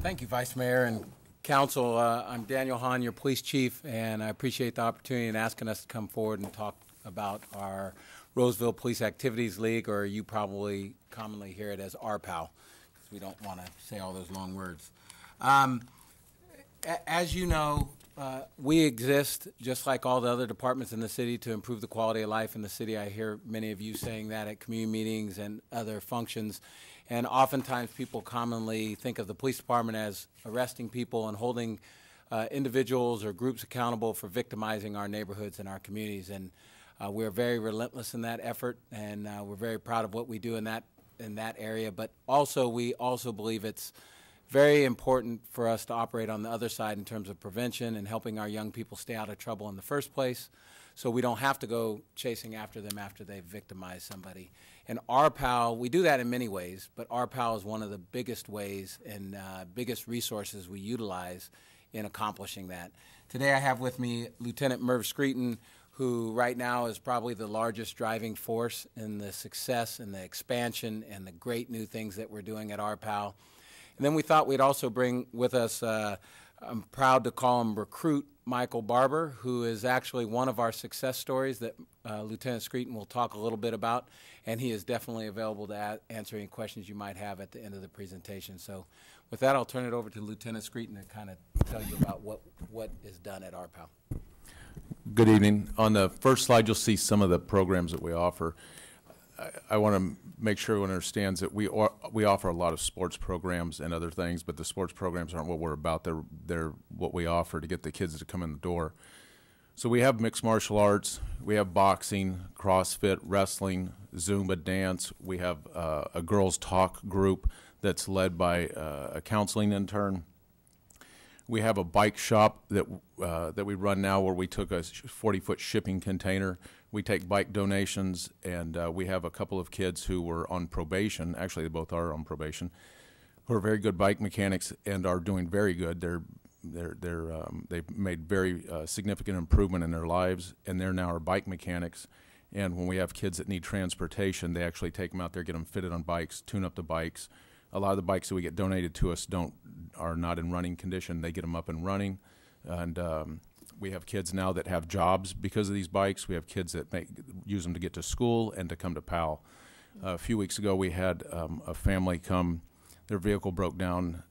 Thank you, Vice Mayor and Council. I'm Daniel Hahn, your police chief, and I appreciate the opportunity in asking us to come forward and talk about our Roseville Police Activities League, or you probably commonly hear it as RPAL, because we don't want to say all those long words. As you know, we exist, just like all the other departments in the city, to improve the quality of life in the city. I hear many of you saying that at community meetings and other functions. And oftentimes people commonly think of the police department as arresting people and holding individuals or groups accountable for victimizing our neighborhoods and our communities. And we're very relentless in that effort, and we're very proud of what we do in that area. But also, we also believe it's very important for us to operate on the other side in terms of prevention and helping our young people stay out of trouble in the first place, so we don't have to go chasing after them after they've victimized somebody. And RPAL, we do that in many ways, but RPAL is one of the biggest ways and biggest resources we utilize in accomplishing that. Today I have with me Lieutenant Merv Screeton, who right now is probably the largest driving force in the success and the expansion and the great new things that we're doing at RPAL. And then we thought we'd also bring with us, I'm proud to call him Recruit Michael Barber, who is actually one of our success stories that Lieutenant Screeton will talk a little bit about, and he is definitely available to answer any questions you might have at the end of the presentation. So with that, I'll turn it over to Lieutenant Screeton to kind of tell you about what is done at RPAL. Good evening. On the first slide, you'll see some of the programs that we offer. I want to make sure everyone understands that we offer a lot of sports programs and other things, but the sports programs aren't what we're about. They're what we offer to get the kids to come in the door. So we have mixed martial arts, we have boxing, CrossFit, wrestling, Zumba, dance. We have a girls' talk group that's led by a counseling intern. We have a bike shop that we run now, where we took a 40-foot shipping container. We take bike donations, and we have a couple of kids who were on probation. Actually, they both are on probation, who are very good bike mechanics and are doing very good. They've made very significant improvement in their lives, and they're now our bike mechanics. And when we have kids that need transportation, they actually take them out there, get them fitted on bikes, tune up the bikes. A lot of the bikes that we get donated to us are not in running condition. They get them up and running, and we have kids now that have jobs because of these bikes. We have kids that use them to get to school and to come to PAL. A few weeks ago, we had a family come. Their vehicle broke down,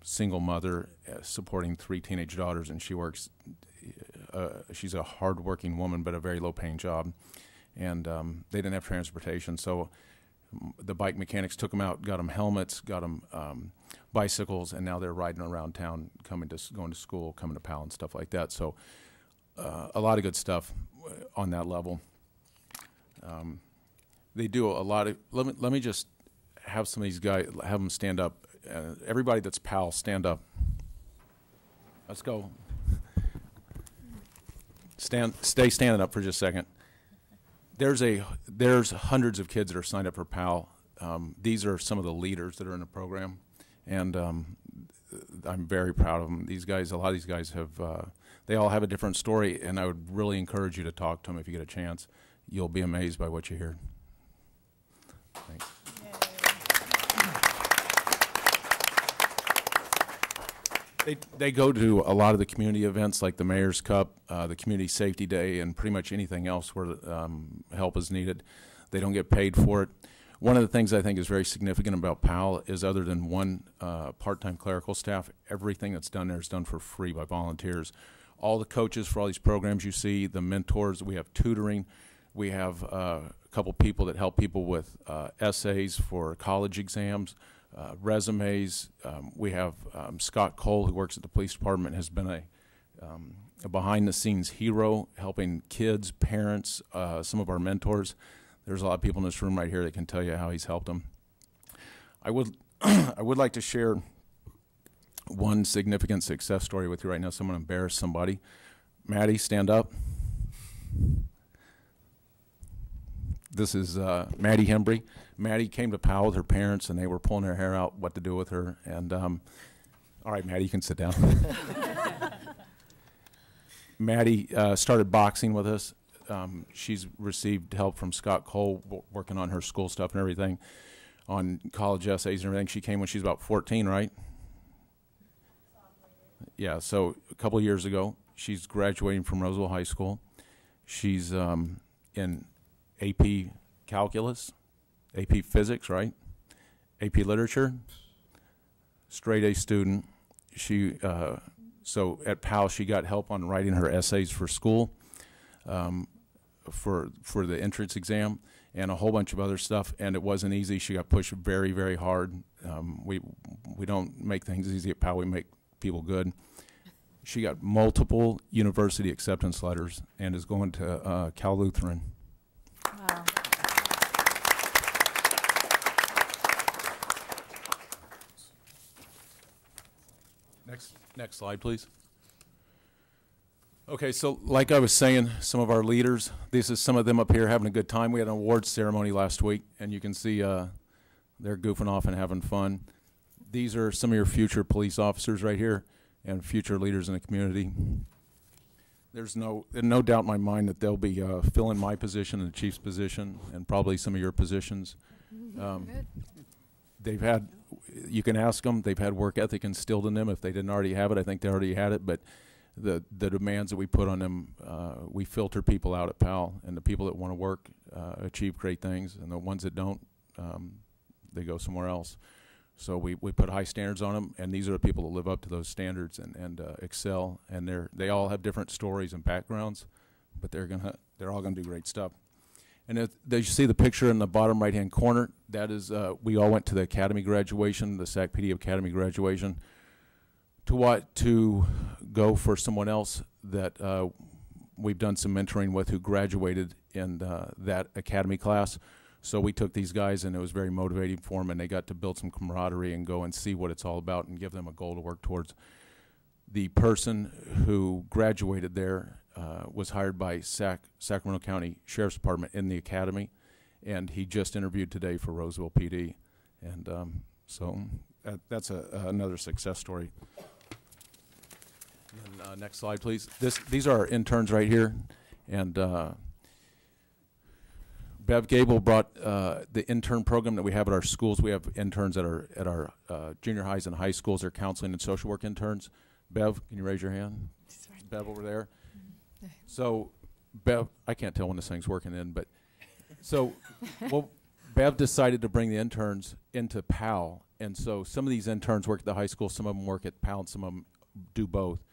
single mother supporting 3 teenage daughters, and she works. She's a hard-working woman, but a very low-paying job, and they didn't have transportation, so the bike mechanics took them out, got them helmets, got them bicycles, and now they're riding around town, going to school, coming to PAL and stuff like that. So a lot of good stuff on that level. They do a lot of. Let me just have some of these guys, have them stand up. Everybody that's PAL, stand up. Let's go. Stay standing up for just a second. There's hundreds of kids that are signed up for PAL. These are some of the leaders that are in the program, and I'm very proud of them. These guys, a lot of these guys they all have a different story, and I would really encourage you to talk to them if you get a chance. You'll be amazed by what you hear. Thanks. They go to a lot of the community events like the Mayor's Cup, the Community Safety Day, and pretty much anything else where help is needed. They don't get paid for it. One of the things I think is very significant about PAL is, other than one part-time clerical staff, everything that's done there is done for free by volunteers. All the coaches for all these programs you see, the mentors, we have tutoring. We have a couple people that help people with essays for college exams. Resumes. We have Scott Cole, who works at the police department, has been a behind-the-scenes hero, helping kids, parents, some of our mentors. There's a lot of people in this room right here that can tell you how he's helped them. I would like to share one significant success story with you right now. So I'm going to embarrass somebody. Maddie, stand up. This is Maddie Hembry. Maddie came to PAL with her parents, and they were pulling her hair out what to do with her. And all right, Maddie, you can sit down. Maddie started boxing with us. She's received help from Scott Cole, working on her school stuff and everything, on college essays and everything. She came when she was about 14, right? Yeah, so a couple of years ago, she's graduating from Roseville High School. She's in AP Calculus, AP Physics, right? AP Literature, straight A student. She so at PAL she got help on writing her essays for school, for the entrance exam, and a whole bunch of other stuff. And it wasn't easy. She got pushed very, very hard. We don't make things easy at PAL. We make people good. She got multiple university acceptance letters and is going to Cal Lutheran. Wow. Next slide, please. Okay, so like I was saying, some of our leaders, this is some of them up here having a good time. We had an awards ceremony last week, and you can see they're goofing off and having fun. These are some of your future police officers right here and future leaders in the community. There's no doubt in my mind that they'll be filling my position and the chief's position and probably some of your positions. They've had, you can ask them, they've had work ethic instilled in them. If they didn't already have it, I think they already had it, but the demands that we put on them, we filter people out at PAL, and the people that want to work achieve great things, and the ones that don't, they go somewhere else. So we put high standards on them, and these are the people that live up to those standards and excel, and they all have different stories and backgrounds, but they're all gonna do great stuff. And as you see the picture in the bottom right-hand corner, that is, we all went to the academy graduation, the SAC PD Academy graduation, to go for someone else that we've done some mentoring with who graduated in that academy class. So we took these guys, and it was very motivating for them, and they got to build some camaraderie and go and see what it's all about and give them a goal to work towards. The person who graduated there was hired by Sacramento County Sheriff's Department in the academy, and he just interviewed today for Roseville PD. And so that's another success story. And, next slide, please. These are our interns right here, and Bev Gable brought the intern program that we have at our schools. We have interns at our junior highs and high schools. They're counseling and social work interns. Bev, can you raise your hand? Right. Bev over there. So, Bev, I can't tell when this thing's working in, but so, well, Bev decided to bring the interns into PAL, and so some of these interns work at the high school, some of them work at PAL, and some of them do both.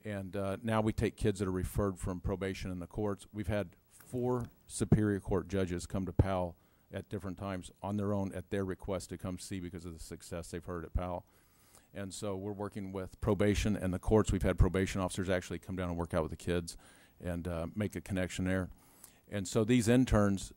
And now we take kids that are referred from probation in the courts. We've had 4 Superior Court judges come to PAL at different times on their own at their request to come see because of the success they've heard at PAL. And so we're working with probation and the courts. We've had probation officers actually come down and work out with the kids and make a connection there. And so these interns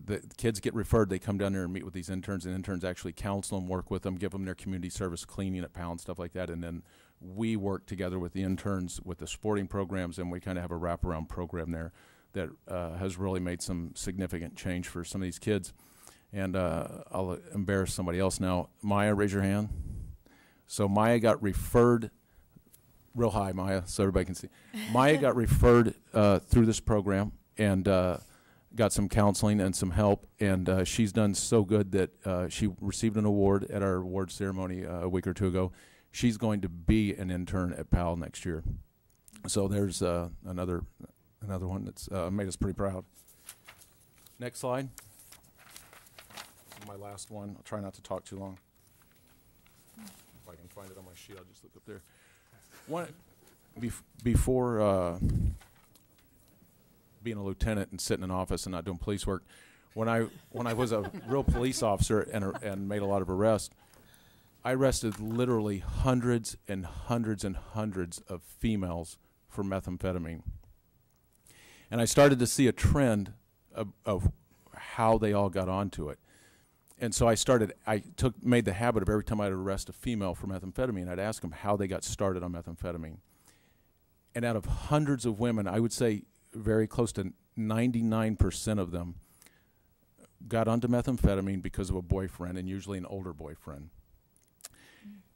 the kids get referred. They come down there and meet with these interns, and interns actually counsel them, work with them, give them their community service cleaning at PAL and stuff like that. And then we work together with the interns with the sporting programs, and we kind of have a wraparound program there that has really made some significant change for some of these kids. And I'll embarrass somebody else now. Maya, raise your hand. So Maya got referred, real high, Maya, so everybody can see. Maya got referred through this program and got some counseling and some help, and she's done so good that she received an award at our award ceremony a week or 2 ago. She's going to be an intern at PAL next year. So there's another one that's made us pretty proud. Next slide. This is my last one. I'll try not to talk too long. If I can find it on my sheet, I'll just look up there. Before being a lieutenant and sitting in office and not doing police work, when I was a real police officer and made a lot of arrests, I arrested literally hundreds and hundreds and hundreds of females for methamphetamine. And I started to see a trend of how they all got onto it. And so I made the habit of every time I'd arrest a female for methamphetamine, I'd ask them how they got started on methamphetamine. And out of hundreds of women, I would say very close to 99% of them got onto methamphetamine because of a boyfriend, and usually an older boyfriend.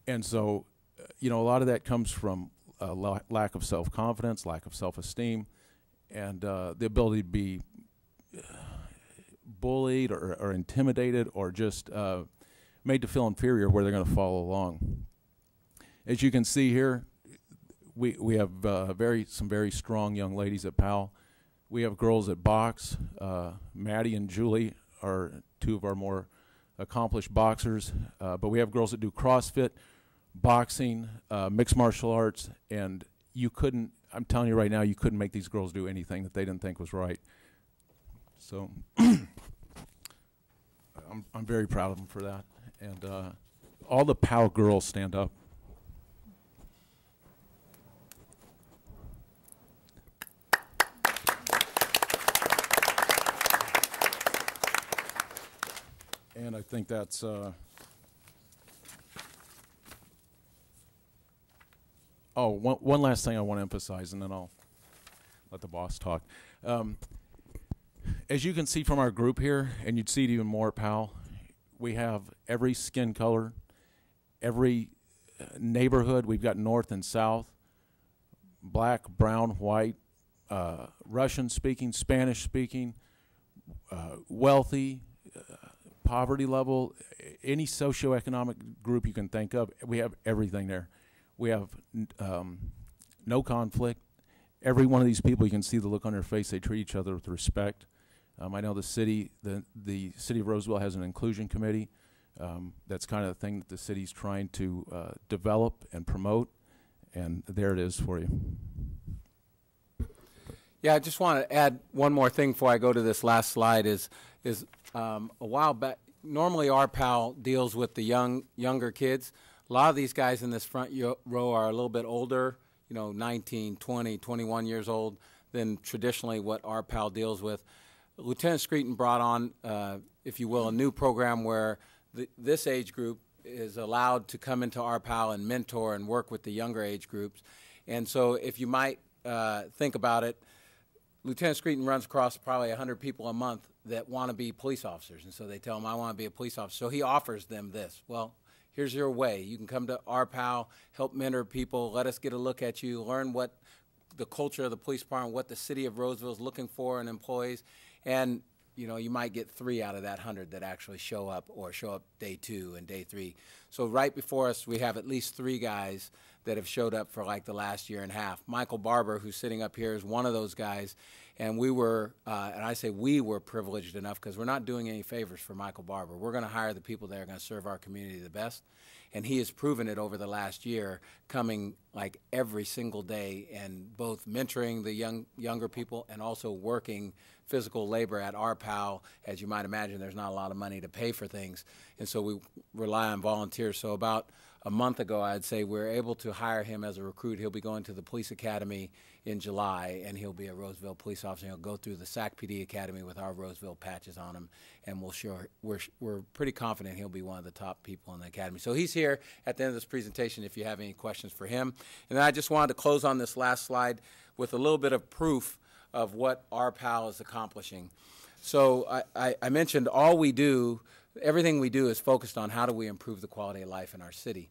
And so, a lot of that comes from lack of self-confidence, lack of self-esteem, and the ability to be bullied or intimidated or just made to feel inferior where they're going to follow along. As you can see here, we have some very strong young ladies at PAL. We have girls at box. Maddie and Julie are two of our more accomplished boxers, but we have girls that do CrossFit, boxing, mixed martial arts, and I'm telling you right now, you couldn't make these girls do anything that they didn't think was right. So I'm very proud of them for that. And all the PAL girls stand up. And I think that's one last thing I want to emphasize, and then I'll let the boss talk. As you can see from our group here, and you'd see it even more at PAL, we have every skin color, every neighborhood. We've got north and south, black, brown, white, Russian-speaking, Spanish-speaking, wealthy, poverty level, any socioeconomic group you can think of. We have everything there. We have no conflict. Every one of these people, you can see the look on their face. They treat each other with respect. I know the city of Roseville has an inclusion committee. That's kind of the thing that the city's trying to develop and promote, and there it is for you. Yeah, I just want to add one more thing before I go to this last slide. Is a while back, normally RPAL deals with the younger kids. A lot of these guys in this front row are a little bit older, 19, 20, 21 years old than traditionally what RPAL deals with. Lieutenant Screeton brought on, if you will, a new program where this age group is allowed to come into RPAL and mentor and work with the younger age groups. And so if you might think about it, Lieutenant Screeton runs across probably 100 people a month that want to be police officers. And so they tell him, I want to be a police officer. So he offers them this. Well, here's your way. You can come to RPAL, help mentor people, let us get a look at you, learn what the culture of the police department, what the city of Roseville is looking for in employees. And, you might get 3 out of that 100 that actually show up or show up day 2 and day 3. So right before us, we have at least 3 guys that have showed up for like the last year and a half. Michael Barber, who's sitting up here, is one of those guys. And we were, and I say we were privileged enough because we're not doing any favors for Michael Barber. We're going to hire the people that are going to serve our community the best. And he has proven it over the last year, coming like every single day and both mentoring the younger people and also working physical labor at RPAL. As you might imagine, there's not a lot of money to pay for things. And so we rely on volunteers. So about a month ago, I'd say we're able to hire him as a recruit. He'll be going to the police academy in July, and he'll be a Roseville police officer. He'll go through the SAC PD academy with our Roseville patches on him, and we're pretty confident he'll be one of the top people in the academy. So he's here at the end of this presentation if you have any questions for him. And then I just wanted to close on this last slide with a little bit of proof of what RPAL is accomplishing. So I mentioned everything we do is focused on how do we improve the quality of life in our city.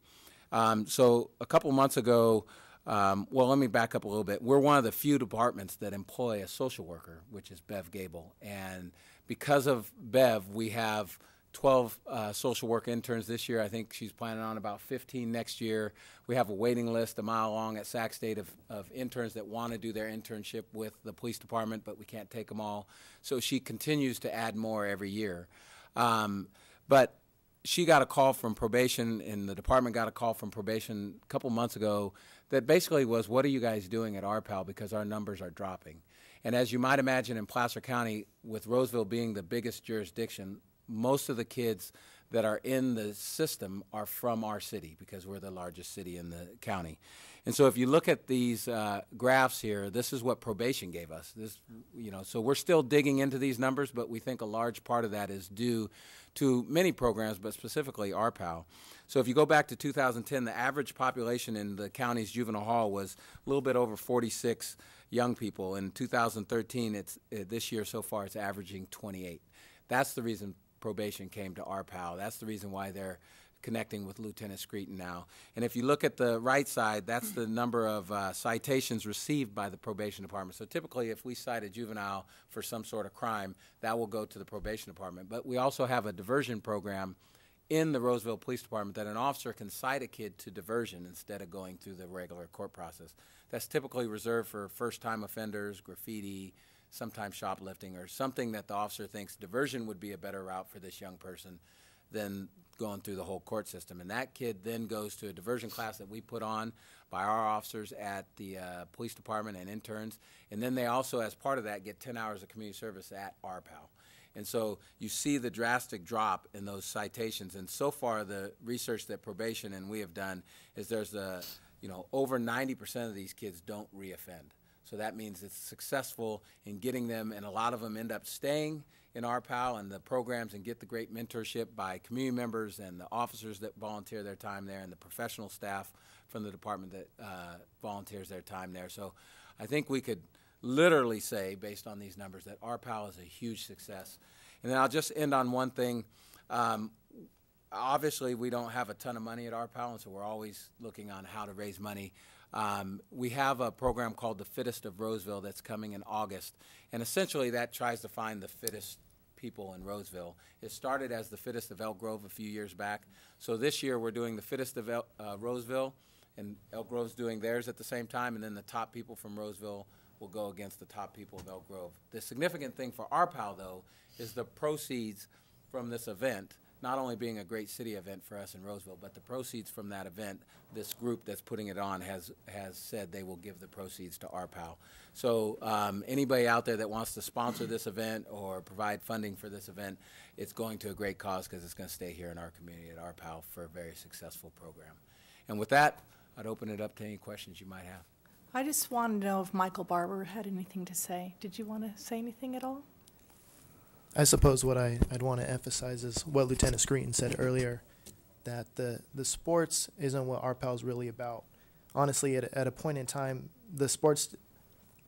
So a couple months ago, let me back up a little bit. We're one of the few departments that employ a social worker, which is Bev Gable. And because of Bev, we have 12 social work interns this year. I think she's planning on about 15 next year. We have a waiting list a mile long at Sac State of interns that want to do their internship with the police department, but we can't take them all. So she continues to add more every year. But she got a call from probation, and the department got a call from probation a couple months ago that basically was, what are you guys doing at RPAL because our numbers are dropping? And as you might imagine, in Placer County, with Roseville being the biggest jurisdiction, most of the kids that are in the system are from our city because we're the largest city in the county. And so if you look at these graphs here, this is what probation gave us. So we're still digging into these numbers, but we think a large part of that is due to many programs, but specifically RPAL. So if you go back to 2010, the average population in the county's juvenile hall was a little bit over 46 young people. In 2013, this year so far, it's averaging 28. That's the reason probation came to RPAL. That's the reason why they're connecting with Lieutenant Screeton now. And if you look at the right side, that's the number of citations received by the probation department. So typically if we cite a juvenile for some sort of crime, that will go to the probation department. But we also have a diversion program in the Roseville Police Department that an officer can cite a kid to diversion instead of going through the regular court process. That's typically reserved for first-time offenders, graffiti, sometimes shoplifting, or something that the officer thinks diversion would be a better route for this young person than going through the whole court system. And that kid then goes to a diversion class that we put on by our officers at the police department and interns. And then they also, as part of that, get 10 hours of community service at RPAL. And so you see the drastic drop in those citations. And so far, the research that probation and we have done is there's over 90% of these kids don't reoffend. So that means it's successful in getting them, and a lot of them end up staying in RPAL and the programs and get the great mentorship by community members and the officers that volunteer their time there and the professional staff from the department that volunteers their time there. So I think we could literally say, based on these numbers, that RPAL is a huge success. And then I'll just end on one thing. Obviously, we don't have a ton of money at RPAL, and so we're always looking on how to raise money. We have a program called the Fittest of Roseville that's coming in August, and essentially that tries to find the fittest people in Roseville. It started as the Fittest of Elk Grove a few years back. So this year we're doing the Fittest of Roseville, and Elk Grove's doing theirs at the same time, and then the top people from Roseville will go against the top people of Elk Grove. The significant thing for RPAL, though, is the proceeds from this event, not only being a great city event for us in Roseville, but the proceeds from that event, this group that's putting it on has said they will give the proceeds to RPAL. So anybody out there that wants to sponsor this event or provide funding for this event, it's going to a great cause because it's going to stay here in our community at RPAL for a very successful program. And with that, I'd open it up to any questions you might have. I just wanted to know if Michael Barber had anything to say. Did you want to say anything at all? I suppose what I'd want to emphasize is what Lieutenant Screeton said earlier, that the sports isn't what RPAL is really about. Honestly, at a point in time, the sports,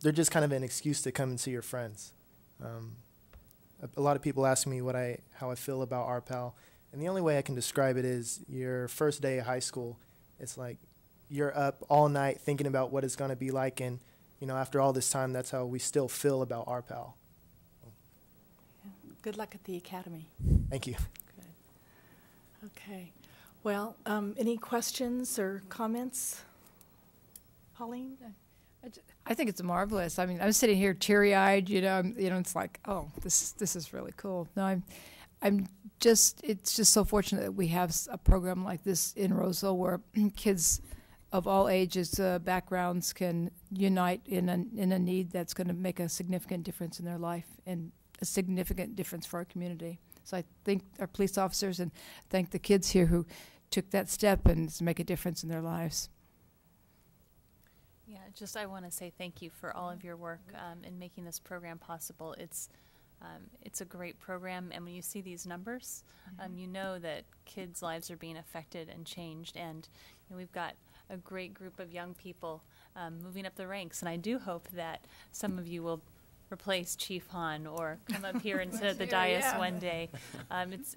they're just kind of an excuse to come and see your friends. A lot of people ask me how I feel about RPAL, and the only way I can describe it is your first day of high school. It's like you're up all night thinking about what it's going to be like, and after all this time, that's how we still feel about RPAL. Good luck at the academy. Thank you. Good. Okay. Well, any questions or comments? Pauline? I think it's marvelous. I mean, I'm sitting here teary-eyed. It's like, oh, this is really cool. No, it's just so fortunate that we have a program like this in Roseville where kids of all ages, backgrounds can unite in a need that's going to make a significant difference in their life and a significant difference for our community. So I thank our police officers and thank the kids here who took that step and to make a difference in their lives. Yeah, I want to say thank you for all of your work in making this program possible. It's a great program, and when you see these numbers, you know that kids' lives are being affected and changed, and we've got a great group of young people moving up the ranks, and I do hope that some of you will replace Chief Hahn or come up here and sit at the dais one day.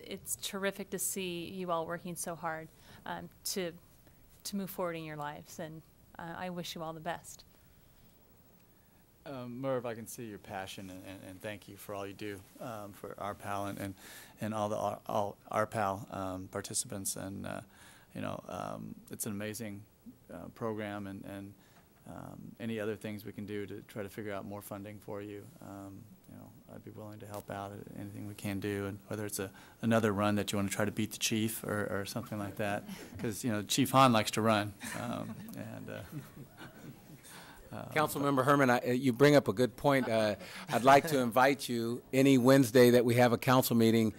It's terrific to see you all working so hard to move forward in your lives, and I wish you all the best. Merv, I can see your passion, and thank you for all you do for RPAL and all the RPAL participants, and it's an amazing program, and any other things we can do to try to figure out more funding for you, I'd be willing to help out at anything we can do, and whether it's another run that you want to try to beat the chief or something like that, because Chief Hahn likes to run, Councilmember Herman, you bring up a good point. I'd like to invite you any Wednesday that we have a council meeting.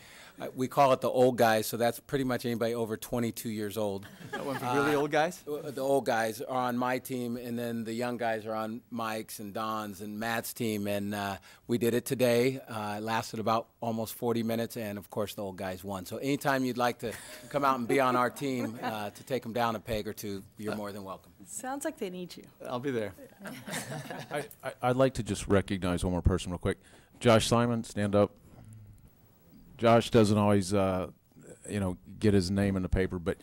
We call it the old guys, so that's pretty much anybody over 22 years old. That one for really old guys? The old guys are on my team, and then the young guys are on Mike's and Don's and Matt's team, and we did it today. It lasted about almost 40 minutes, and, of course, the old guys won. So anytime you'd like to come out and be on our team to take them down a peg or two, you're more than welcome. Sounds like they need you. I'll be there. I'd like to just recognize one more person real quick. Josh Simon, stand up. Josh doesn't always, get his name in the paper, but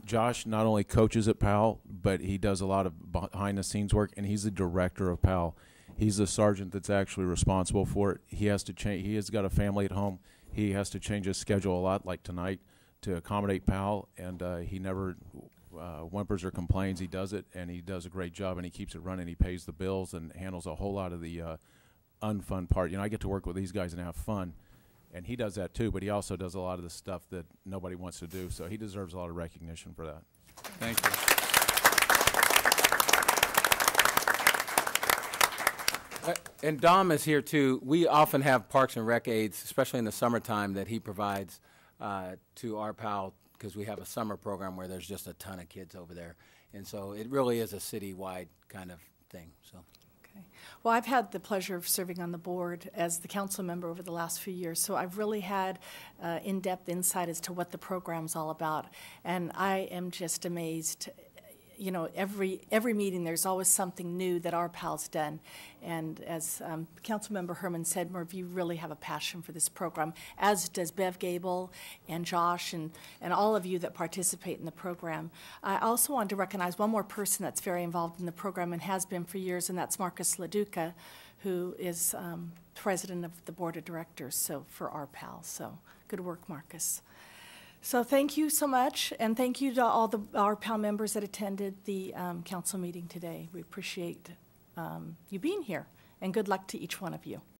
Josh not only coaches at PAL, but he does a lot of behind-the-scenes work, and he's the director of PAL. He's the sergeant that's actually responsible for it. He has to change. He has got a family at home. He has to change his schedule a lot, like tonight. to accommodate PAL, and he never whimpers or complains. He does it, and he does a great job, and he keeps it running. He pays the bills and handles a whole lot of the unfun part. You know, I get to work with these guys and have fun, and he does that too, but he also does a lot of the stuff that nobody wants to do, so he deserves a lot of recognition for that. Thank you. And Dom is here too. We often have Parks and Rec aides, especially in the summertime, that he provides to RPAL, because we have a summer program where there's just a ton of kids over there. And so it really is a citywide kind of thing. So. Okay. Well, I've had the pleasure of serving on the board as the council member over the last few years, so I've really had in-depth insight as to what the program's all about. And I am just amazed. You know, every meeting there's always something new that RPAL's done. And as Councilmember Herman said, more of you really have a passion for this program, as does Bev Gable and Josh and all of you that participate in the program. I also want to recognize one more person that's very involved in the program and has been for years, and that's Marcus LaDuca, who is president of the board of directors for RPAL. So good work, Marcus. So thank you so much, and thank you to all the RPAL members that attended the council meeting today. We appreciate you being here, and good luck to each one of you.